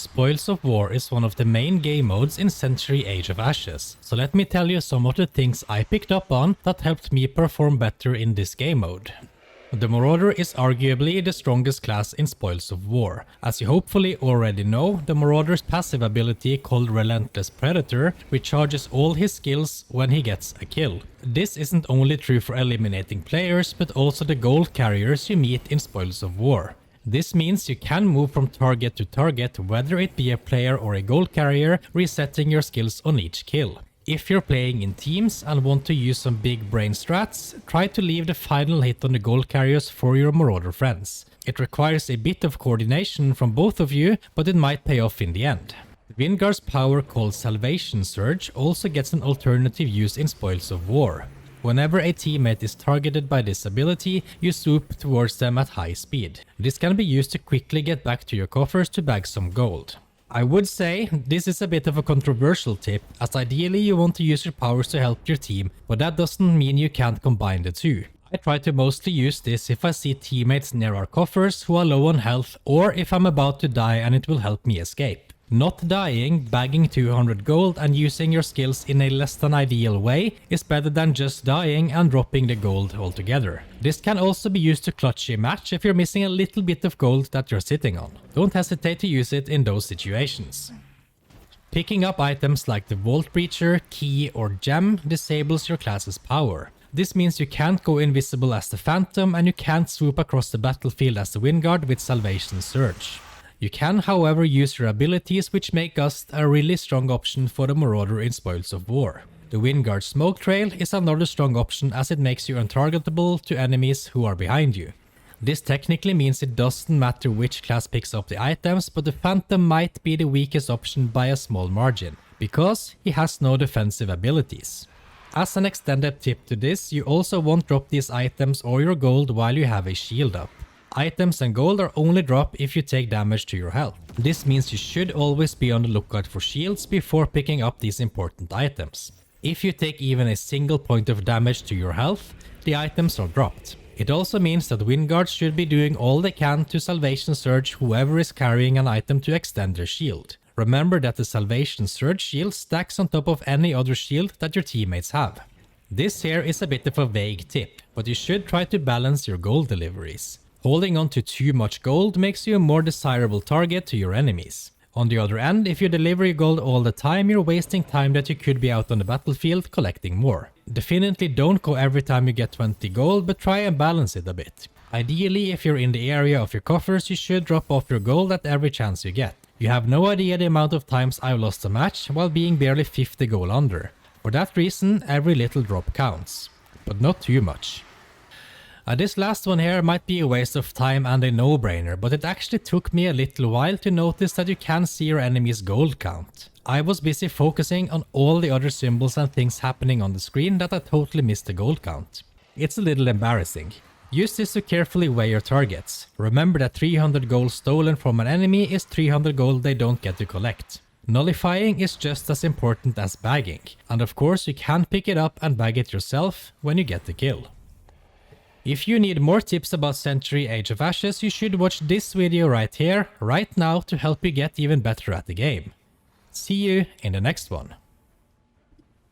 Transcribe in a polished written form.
Spoils of War is one of the main game modes in Century Age of Ashes, so let me tell you some of the things I picked up on that helped me perform better in this game mode. The Marauder is arguably the strongest class in Spoils of War. As you hopefully already know, the Marauder's passive ability called Relentless Predator recharges all his skills when he gets a kill. This isn't only true for eliminating players, but also the gold carriers you meet in Spoils of War. This means you can move from target to target, whether it be a player or a gold carrier, resetting your skills on each kill. If you're playing in teams and want to use some big brain strats, try to leave the final hit on the gold carriers for your Marauder friends. It requires a bit of coordination from both of you, but it might pay off in the end. Windguard's power called Salvation Surge also gets an alternative use in Spoils of War. Whenever a teammate is targeted by this ability, you swoop towards them at high speed. This can be used to quickly get back to your coffers to bag some gold. I would say this is a bit of a controversial tip, as ideally you want to use your powers to help your team, but that doesn't mean you can't combine the two. I try to mostly use this if I see teammates near our coffers who are low on health, or if I'm about to die and it will help me escape. Not dying, bagging 200 gold and using your skills in a less than ideal way is better than just dying and dropping the gold altogether. This can also be used to clutch a match if you're missing a little bit of gold that you're sitting on. Don't hesitate to use it in those situations. Picking up items like the Vault Breacher, Key or Gem disables your class's power. This means you can't go invisible as the Phantom and you can't swoop across the battlefield as the Windguard with Salvation Surge. You can, however, use your abilities, which make Gust a really strong option for the Marauder in Spoils of War. The Windguard Smoke Trail is another strong option as it makes you untargetable to enemies who are behind you. This technically means it doesn't matter which class picks up the items, but the Phantom might be the weakest option by a small margin, because he has no defensive abilities. As an extended tip to this, you also won't drop these items or your gold while you have a shield up. Items and gold are only drop if you take damage to your health. This means you should always be on the lookout for shields before picking up these important items. If you take even a single point of damage to your health, the items are dropped. It also means that Windguards should be doing all they can to Salvation Surge whoever is carrying an item to extend their shield. Remember that the Salvation Surge shield stacks on top of any other shield that your teammates have. This here is a bit of a vague tip, but you should try to balance your gold deliveries. Holding on to too much gold makes you a more desirable target to your enemies. On the other end, if you deliver your gold all the time, you're wasting time that you could be out on the battlefield collecting more. Definitely don't go every time you get 20 gold, but try and balance it a bit. Ideally, if you're in the area of your coffers, you should drop off your gold at every chance you get. You have no idea the amount of times I've lost a match while being barely 50 gold under. For that reason, every little drop counts. But not too much. This last one here might be a waste of time and a no-brainer, but it actually took me a little while to notice that you can see your enemy's gold count. I was busy focusing on all the other symbols and things happening on the screen that I totally missed the gold count. It's a little embarrassing. Use this to carefully weigh your targets. Remember that 300 gold stolen from an enemy is 300 gold they don't get to collect. Nullifying is just as important as bagging, and of course you can pick it up and bag it yourself when you get the kill. If you need more tips about Century Age of Ashes, you should watch this video right here, right now, to help you get even better at the game. See you in the next one.